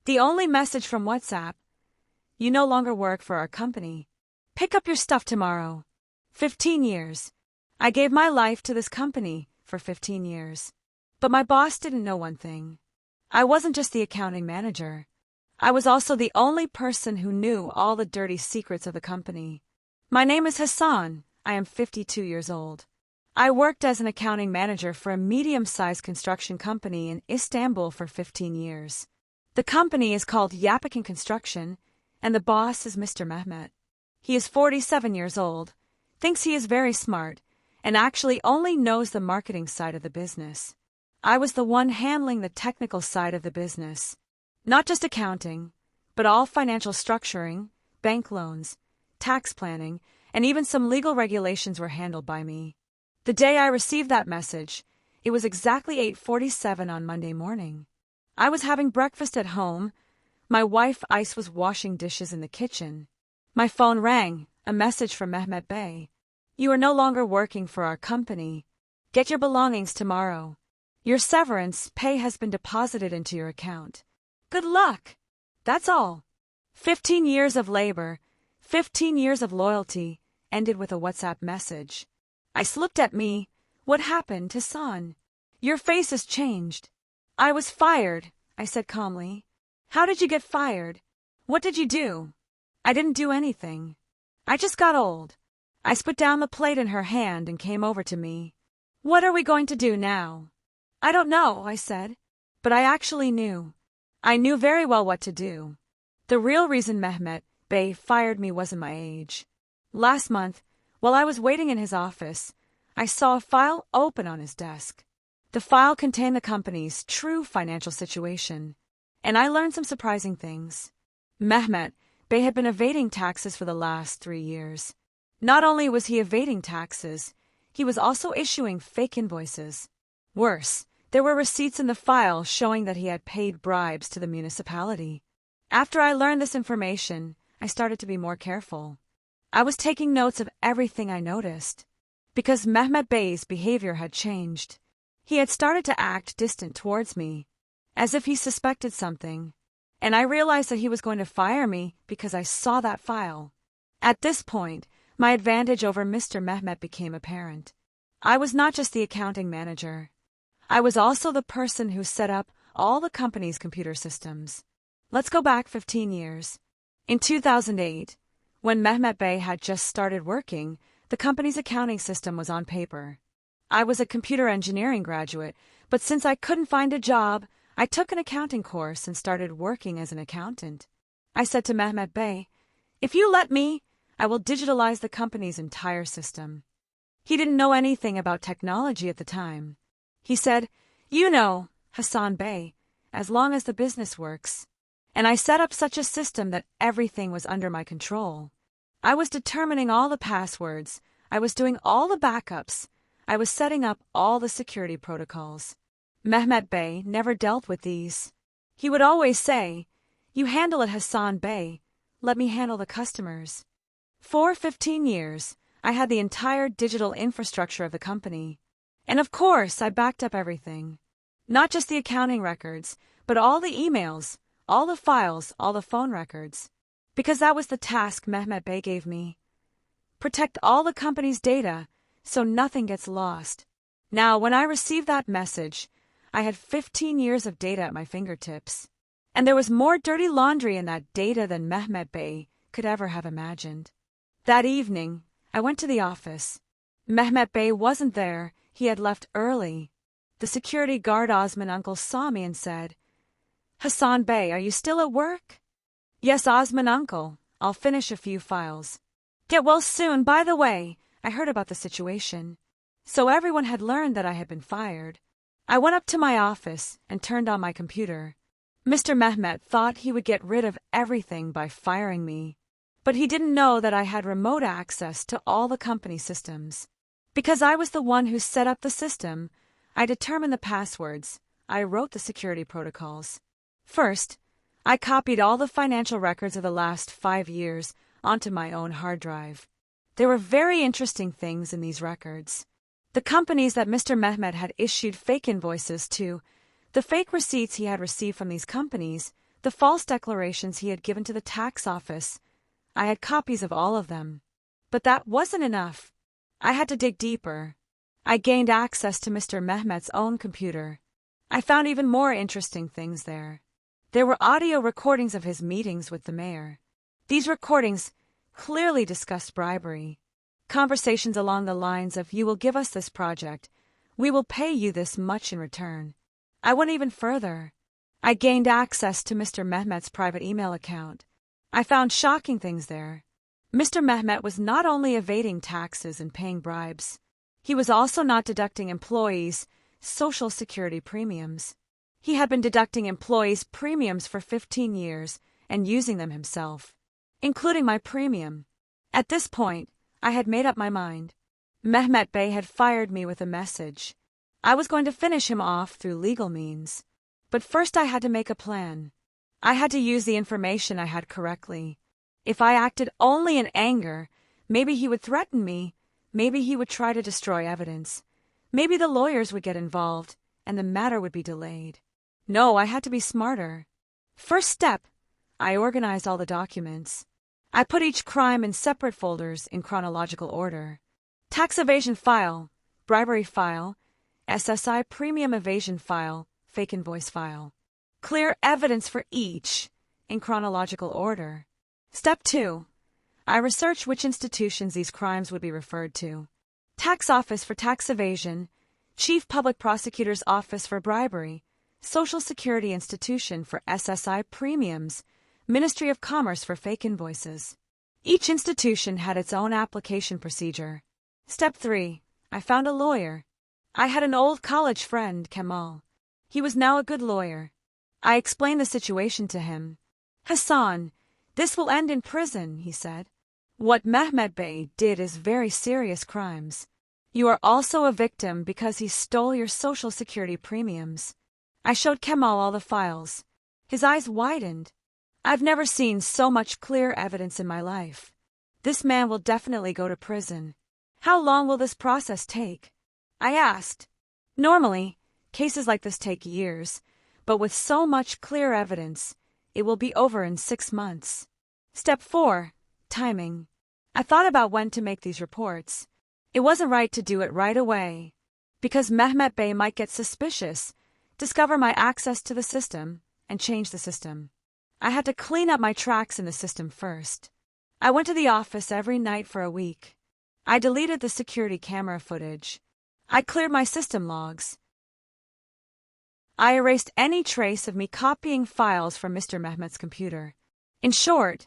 The only message from WhatsApp: you no longer work for our company. Pick up your stuff tomorrow. 15 years. I gave my life to this company for 15 years. But my boss didn't know one thing. I wasn't just the accounting manager. I was also the only person who knew all the dirty secrets of the company. My name is Hassan. I am 52 years old. I worked as an accounting manager for a medium-sized construction company in Istanbul for 15 years. The company is called Yapakin Construction, and the boss is Mr. Mehmet. He is 47 years old, thinks he is very smart, and actually only knows the marketing side of the business. I was the one handling the technical side of the business. Not just accounting, but all financial structuring, bank loans, tax planning, and even some legal regulations were handled by me. The day I received that message, it was exactly 8:47 on Monday morning. I was having breakfast at home. My wife Ice was washing dishes in the kitchen. My phone rang, a message from Mehmet Bey. You are no longer working for our company. Get your belongings tomorrow. Your severance pay has been deposited into your account. Good luck. That's all. 15 years of labor, 15 years of loyalty, ended with a WhatsApp message. Ice looked at me. What happened, Hassan? Your face has changed. I was fired, I said calmly. How did you get fired? What did you do? I didn't do anything. I just got old. Ice put down the plate in her hand and came over to me. What are we going to do now? I don't know, I said. But I actually knew. I knew very well what to do. The real reason Mehmet Bey fired me wasn't my age. Last month, while I was waiting in his office, I saw a file open on his desk. The file contained the company's true financial situation, and I learned some surprising things. Mehmet Bey had been evading taxes for the last 3 years. Not only was he evading taxes, he was also issuing fake invoices. Worse, there were receipts in the file showing that he had paid bribes to the municipality. After I learned this information, I started to be more careful. I was taking notes of everything I noticed. Because Mehmet Bey's behavior had changed. He had started to act distant towards me, as if he suspected something. And I realized that he was going to fire me because I saw that file. At this point, my advantage over Mr. Mehmet became apparent. I was not just the accounting manager. I was also the person who set up all the company's computer systems. Let's go back 15 years. In 2008, when Mehmet Bey had just started working, the company's accounting system was on paper. I was a computer engineering graduate, but since I couldn't find a job, I took an accounting course and started working as an accountant. I said to Mehmet Bey, if you let me, I will digitalize the company's entire system. He didn't know anything about technology at the time. He said, you know, Hassan Bey, as long as the business works. And I set up such a system that everything was under my control. I was determining all the passwords. I was doing all the backups. I was setting up all the security protocols. Mehmet Bey never dealt with these. He would always say, you handle it, Hassan Bey. Let me handle the customers. For 15 years, I had the entire digital infrastructure of the company. And of course, I backed up everything. Not just the accounting records, but all the emails, all the files, all the phone records. Because that was the task Mehmet Bey gave me. Protect all the company's data so nothing gets lost. Now, when I received that message, I had 15 years of data at my fingertips. And there was more dirty laundry in that data than Mehmet Bey could ever have imagined. That evening, I went to the office. Mehmet Bey wasn't there. He had left early. The security guard Osman uncle saw me and said, Hassan Bey, are you still at work? Yes, Osman uncle. I'll finish a few files. Get well soon. By the way, I heard about the situation. So everyone had learned that I had been fired. I went up to my office and turned on my computer. Mr. Mehmet thought he would get rid of everything by firing me. But he didn't know that I had remote access to all the company systems. Because I was the one who set up the system, I determined the passwords. I wrote the security protocols. First, I copied all the financial records of the last 5 years onto my own hard drive. There were very interesting things in these records. The companies that Mr. Mehmet had issued fake invoices to, the fake receipts he had received from these companies, The false declarations he had given to the tax office. I had copies of all of them. But that wasn't enough. I had to dig deeper. I gained access to Mr. Mehmet's own computer. I found even more interesting things there. There were audio recordings of his meetings with the mayor. These recordings clearly discussed bribery. Conversations along the lines of, "You will give us this project. We will pay you this much in return." I went even further. I gained access to Mr. Mehmet's private email account. I found shocking things there. Mr. Mehmet was not only evading taxes and paying bribes, he was also not deducting employees' Social Security premiums. He had been deducting employees' premiums for 15 years and using them himself, including my premium. At this point, I had made up my mind. Mehmet Bey had fired me with a message. I was going to finish him off through legal means. But first I had to make a plan. I had to use the information I had correctly. If I acted only in anger, maybe he would threaten me, maybe he would try to destroy evidence, maybe the lawyers would get involved, and the matter would be delayed. No, I had to be smarter. First step, I organized all the documents. I put each crime in separate folders in chronological order. Tax evasion file, bribery file, SSI premium evasion file, fake invoice file. Clear evidence for each in chronological order. Step 2. I researched which institutions these crimes would be referred to. Tax Office for tax evasion, Chief Public Prosecutor's Office for bribery, Social Security Institution for SSI premiums, Ministry of Commerce for fake invoices. Each institution had its own application procedure. Step 3. I found a lawyer. I had an old college friend, Kemal. He was now a good lawyer. I explained the situation to him. "Hassan, this will end in prison," he said. "What Mehmet Bey did is very serious crimes. You are also a victim because he stole your Social Security premiums." I showed Kemal all the files. His eyes widened. "I've never seen so much clear evidence in my life. This man will definitely go to prison. How long will this process take?" I asked. "Normally, cases like this take years, but with so much clear evidence, it will be over in 6 months. Step 4. Timing. I thought about when to make these reports. It wasn't right to do it right away, because Mehmet Bey might get suspicious, discover my access to the system, and change the system. I had to clean up my tracks in the system first. I went to the office every night for a week. I deleted the security camera footage. I cleared my system logs. I erased any trace of me copying files from Mr. Mehmet's computer. In short,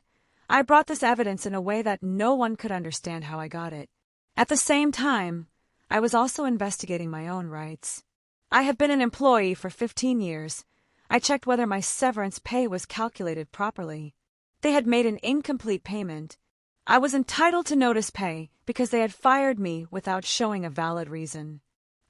I brought this evidence in a way that no one could understand how I got it. At the same time, I was also investigating my own rights. I have been an employee for 15 years. I checked whether my severance pay was calculated properly. They had made an incomplete payment. I was entitled to notice pay because they had fired me without showing a valid reason.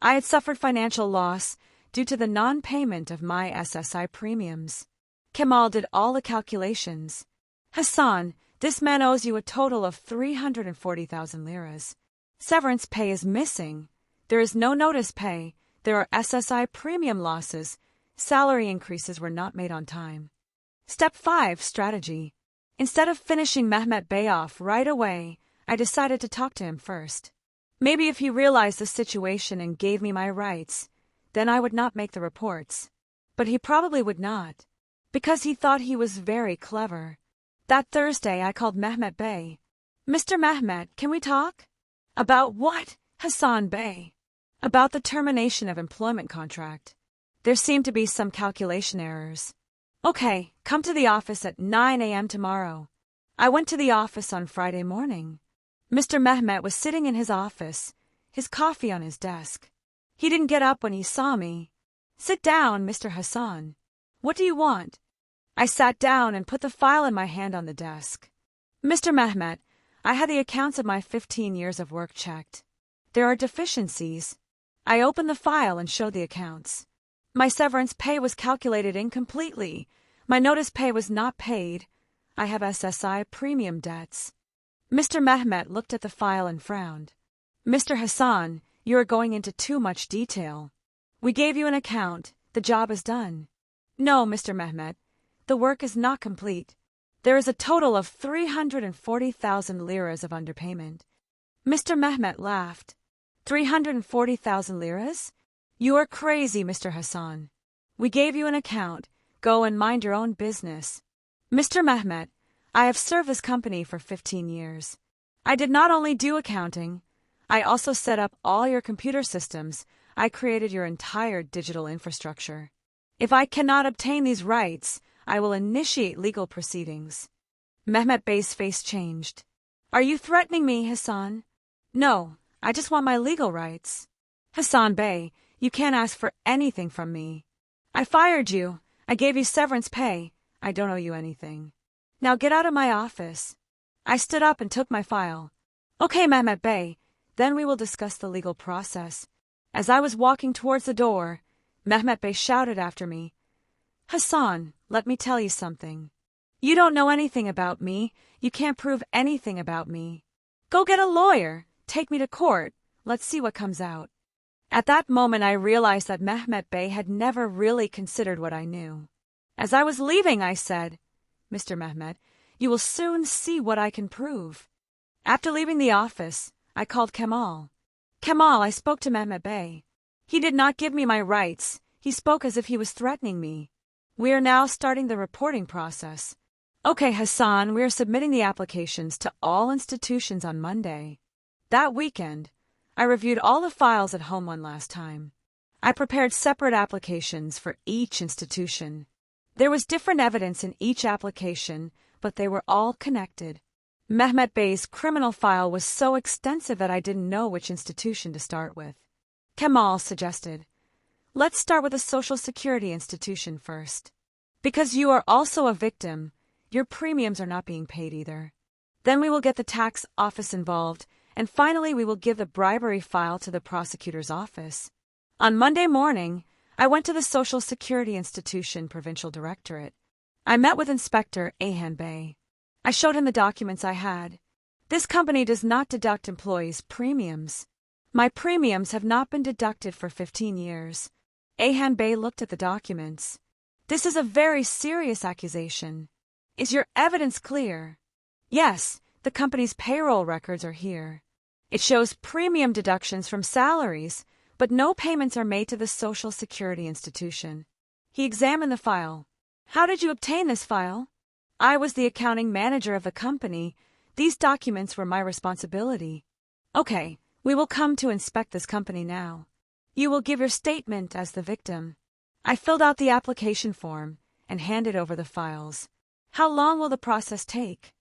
I had suffered financial loss due to the non-payment of my SSI premiums. Kemal did all the calculations. "Hassan, this man owes you a total of 340,000 liras. Severance pay is missing. There is no notice pay. There are SSI premium losses. Salary increases were not made on time." Step 5. Strategy. Instead of finishing Mehmet Bey off right away, I decided to talk to him first. Maybe if he realized the situation and gave me my rights, then I would not make the reports. But he probably would not, because he thought he was very clever. That Thursday I called Mehmet Bey. "Mr. Mehmet, can we talk?" "About what, Hassan Bey?" "About the termination of employment contract. There seemed to be some calculation errors." "Okay, come to the office at 9 a.m. tomorrow." I went to the office on Friday morning. Mr. Mehmet was sitting in his office, his coffee on his desk. He didn't get up when he saw me. "Sit down, Mr. Hassan. What do you want?" I sat down and put the file in my hand on the desk. "Mr. Mehmet, I had the accounts of my 15 years of work checked. There are deficiencies." I opened the file and showed the accounts. My severance pay was calculated incompletely. My notice pay was not paid. I have SSI premium debts. Mr. Mehmet looked at the file and frowned. "Mr. Hassan, you are going into too much detail. We gave you an account. The job is done." "No, Mr. Mehmet. The work is not complete. There is a total of 340,000 liras of underpayment. Mr. Mehmet laughed. 340,000 liras? You are crazy, Mr. Hassan. We gave you an account. Go and mind your own business. Mr. Mehmet, I have served this company for 15 years. I did not only do accounting, I also set up all your computer systems. I created your entire digital infrastructure. If I cannot obtain these rights, I will initiate legal proceedings. Mehmet Bey's face changed. Are you threatening me, Hassan? No, I just want my legal rights. Hassan Bey, you can't ask for anything from me. I fired you. I gave you severance pay. I don't owe you anything. Now get out of my office. I stood up and took my file. Okay, Mehmet Bey, then we will discuss the legal process. As I was walking towards the door, Mehmet Bey shouted after me, Hassan, let me tell you something. You don't know anything about me. You can't prove anything about me. Go get a lawyer. Take me to court. Let's see what comes out. At that moment I realized that Mehmet Bey had never really considered what I knew. As I was leaving, I said, Mr. Mehmet, you will soon see what I can prove. After leaving the office, I called Kemal. Kemal, I spoke to Mehmet Bey. He did not give me my rights. He spoke as if he was threatening me. We are now starting the reporting process. Okay, Hassan, we are submitting the applications to all institutions on Monday. That weekend, I reviewed all the files at home one last time. I prepared separate applications for each institution. There was different evidence in each application, but they were all connected. Mehmet Bey's criminal file was so extensive that I didn't know which institution to start with. Kemal suggested, let's start with a social security institution first. Because you are also a victim, your premiums are not being paid either. Then we will get the tax office involved, and finally we will give the bribery file to the prosecutor's office. On Monday morning, I went to the Social Security Institution Provincial Directorate. I met with Inspector Ayhan Bey. I showed him the documents I had. This company does not deduct employees' premiums. My premiums have not been deducted for 15 years. Ayhan Bey looked at the documents. This is a very serious accusation. Is your evidence clear? Yes, the company's payroll records are here. It shows premium deductions from salaries, but no payments are made to the Social Security Institution. He examined the file. How did you obtain this file? I was the accounting manager of the company. These documents were my responsibility. Okay, we will come to inspect this company now. You will give your statement as the victim. I filled out the application form and handed over the files. How long will the process take?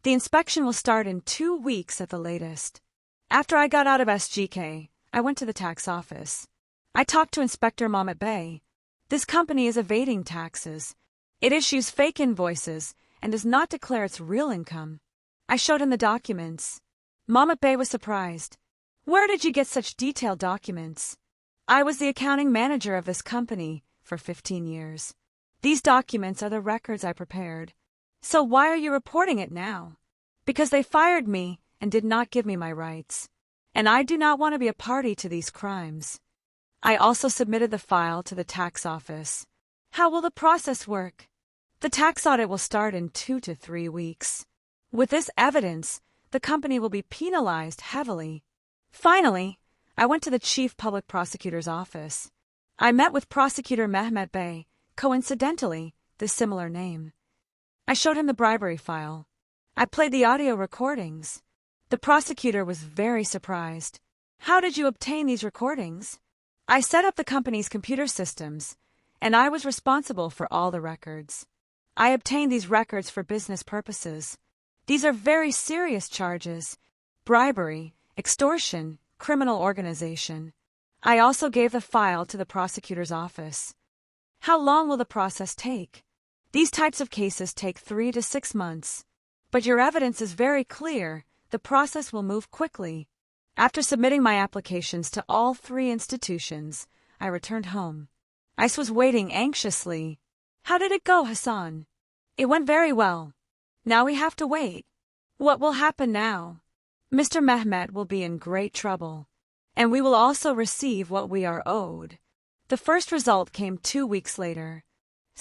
The inspection will start in 2 weeks at the latest. After I got out of SGK, I went to the tax office. I talked to Inspector Mehmet Bey. This company is evading taxes. It issues fake invoices and does not declare its real income. I showed him the documents. Mehmet Bey was surprised. Where did you get such detailed documents? I was the accounting manager of this company for 15 years. These documents are the records I prepared. So why are you reporting it now? Because they fired me and did not give me my rights. And I do not want to be a party to these crimes. I also submitted the file to the tax office. How will the process work? The tax audit will start in 2 to 3 weeks. With this evidence, the company will be penalized heavily. Finally, I went to the chief public prosecutor's office. I met with Prosecutor Mehmet Bey, coincidentally, the similar name. I showed him the bribery file. I played the audio recordings. The prosecutor was very surprised. How did you obtain these recordings? I set up the company's computer systems, and I was responsible for all the records. I obtained these records for business purposes. These are very serious charges: bribery, extortion, criminal organization. I also gave the file to the prosecutor's office. How long will the process take? These types of cases take 3 to 6 months. But your evidence is very clear. The process will move quickly. After submitting my applications to all 3 institutions, I returned home. I was waiting anxiously. How did it go, Hassan? It went very well. Now we have to wait. What will happen now? Mr. Mehmet will be in great trouble, and we will also receive what we are owed. The first result came 2 weeks later.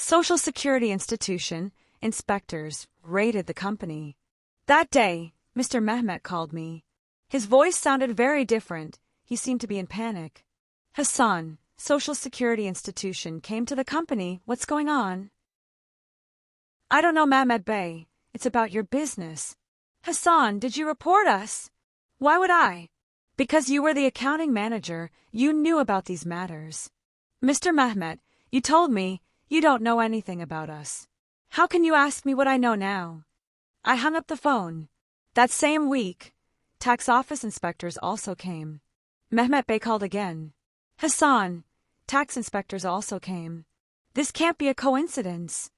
Social Security Institution inspectors raided the company. That day, Mr. Mehmet called me. His voice sounded very different. He seemed to be in panic. Hassan, Social Security Institution came to the company. What's going on? I don't know, Mehmet Bey. It's about your business. Hassan, did you report us? Why would I? Because you were the accounting manager. You knew about these matters. Mr. Mehmet, you told me you don't know anything about us. How can you ask me what I know now? I hung up the phone. That same week, tax office inspectors also came. Mehmet Bey called again. Hassan, tax inspectors also came. This can't be a coincidence.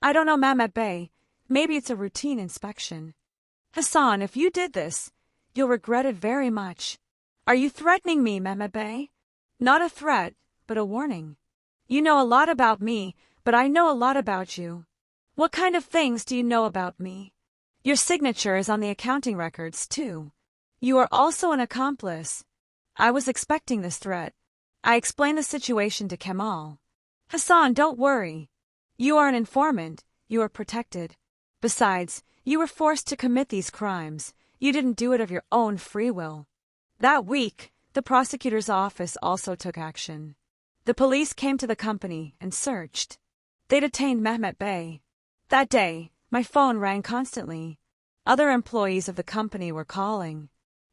I don't know, Mehmet Bey. Maybe it's a routine inspection. Hassan, if you did this, you'll regret it very much. Are you threatening me, Mehmet Bey? Not a threat, but a warning. You know a lot about me, but I know a lot about you. What kind of things do you know about me? Your signature is on the accounting records, too. You are also an accomplice. I was expecting this threat. I explained the situation to Kemal. Hassan, don't worry. You are an informant. You are protected. Besides, you were forced to commit these crimes. You didn't do it of your own free will. That week, the prosecutor's office also took action. The police came to the company and searched. They detained Mehmet Bey. That day, my phone rang constantly. Other employees of the company were calling.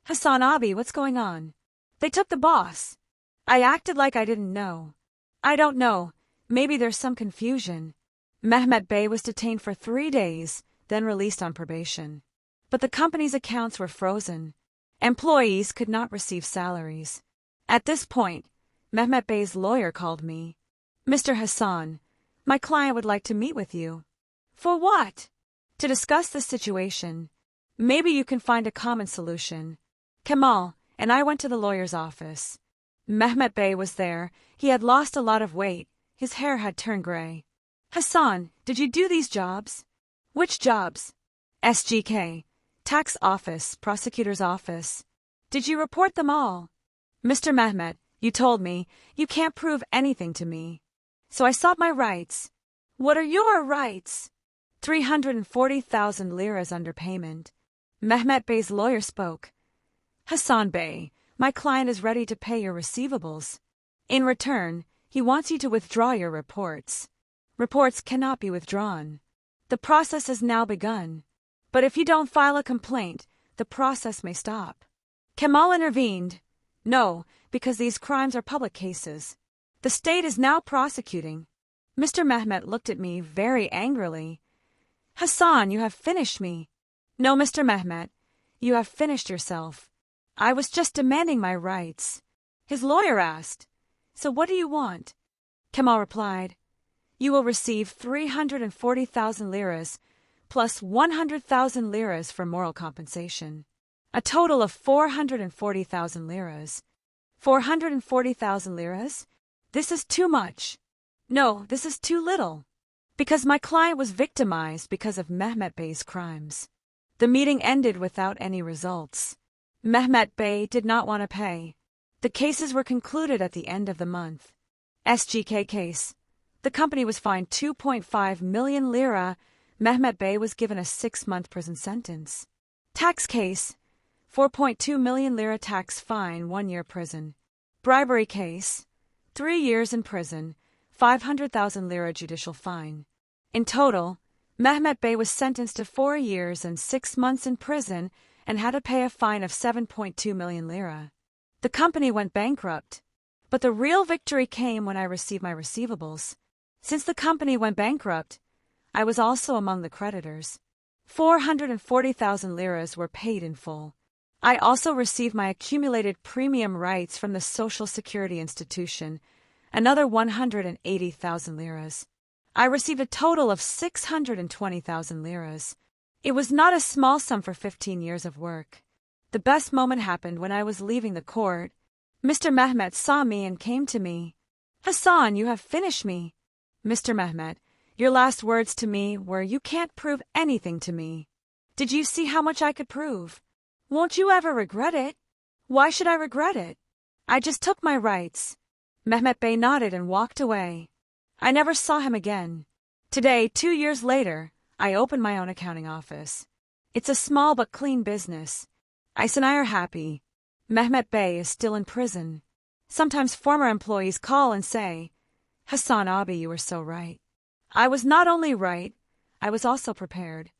Hassan Abi, what's going on? They took the boss. I acted like I didn't know. I don't know. Maybe there's some confusion. Mehmet Bey was detained for 3 days, then released on probation. But the company's accounts were frozen. Employees could not receive salaries. At this point, Mehmet Bey's lawyer called me. Mr. Hassan, my client would like to meet with you. For what? To discuss the situation. Maybe you can find a common solution. Kemal and I went to the lawyer's office. Mehmet Bey was there. He had lost a lot of weight. His hair had turned gray. Hassan, did you do these jobs? Which jobs? SGK, tax office, prosecutor's office. Did you report them all? Mr. Mehmet, you told me you can't prove anything to me. So I sought my rights. What are your rights? 340,000 liras underpayment. Mehmet Bey's lawyer spoke. Hassan Bey, my client is ready to pay your receivables. In return, he wants you to withdraw your reports. Reports cannot be withdrawn. The process has now begun. But if you don't file a complaint, the process may stop. Kemal intervened. No, because these crimes are public cases. The state is now prosecuting. Mr. Mehmet looked at me very angrily. Hassan, you have finished me. No, Mr. Mehmet, you have finished yourself. I was just demanding my rights. His lawyer asked, So what do you want? Kemal replied, You will receive 340,000 liras plus 100,000 liras for moral compensation. A total of 440,000 liras. 440,000 liras? This is too much. No, this is too little. Because my client was victimized because of Mehmet Bey's crimes. The meeting ended without any results. Mehmet Bey did not want to pay. The cases were concluded at the end of the month. SGK case. The company was fined 2.5 million lira. Mehmet Bey was given a 6-month prison sentence. Tax case. 4.2 million lira tax fine, 1 year prison. Bribery case. 3 years in prison, 500,000 lira judicial fine. In total, Mehmet Bey was sentenced to 4 years and 6 months in prison and had to pay a fine of 7.2 million lira. The company went bankrupt. But the real victory came when I received my receivables. Since the company went bankrupt, I was also among the creditors. 440,000 liras were paid in full. I also received my accumulated premium rights from the Social Security Institution, another 180,000 liras. I received a total of 620,000 liras. It was not a small sum for 15 years of work. The best moment happened when I was leaving the court. Mr. Mehmet saw me and came to me. Hassan, you have finished me. Mr. Mehmet, your last words to me were, You can't prove anything to me. Did you see how much I could prove? Won't you ever regret it? Why should I regret it? I just took my rights. Mehmet Bey nodded and walked away. I never saw him again. Today, 2 years later, I opened my own accounting office. It's a small but clean business. Ice and I are happy. Mehmet Bey is still in prison. Sometimes former employees call and say, Hassan abi, you were so right. I was not only right, I was also prepared.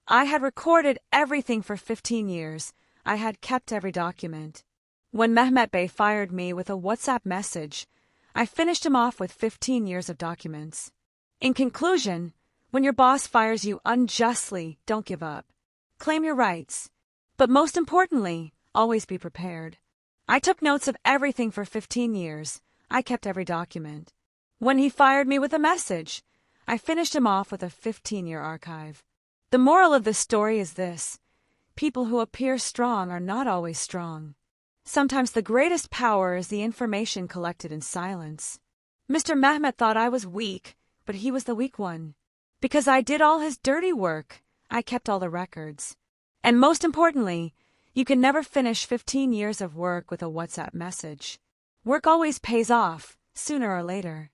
I had recorded everything for 15 years. I had kept every document. When Mehmet Bey fired me with a WhatsApp message, I finished him off with 15 years of documents. In conclusion, when your boss fires you unjustly, don't give up. Claim your rights. But most importantly, always be prepared. I took notes of everything for 15 years. I kept every document. When he fired me with a message, I finished him off with a 15-year archive. The moral of the story is this: people who appear strong are not always strong. Sometimes the greatest power is the information collected in silence. Mr. Mehmet thought I was weak, but he was the weak one. Because I did all his dirty work, I kept all the records. And most importantly, you can never finish 15 years of work with a WhatsApp message. Work always pays off, sooner or later.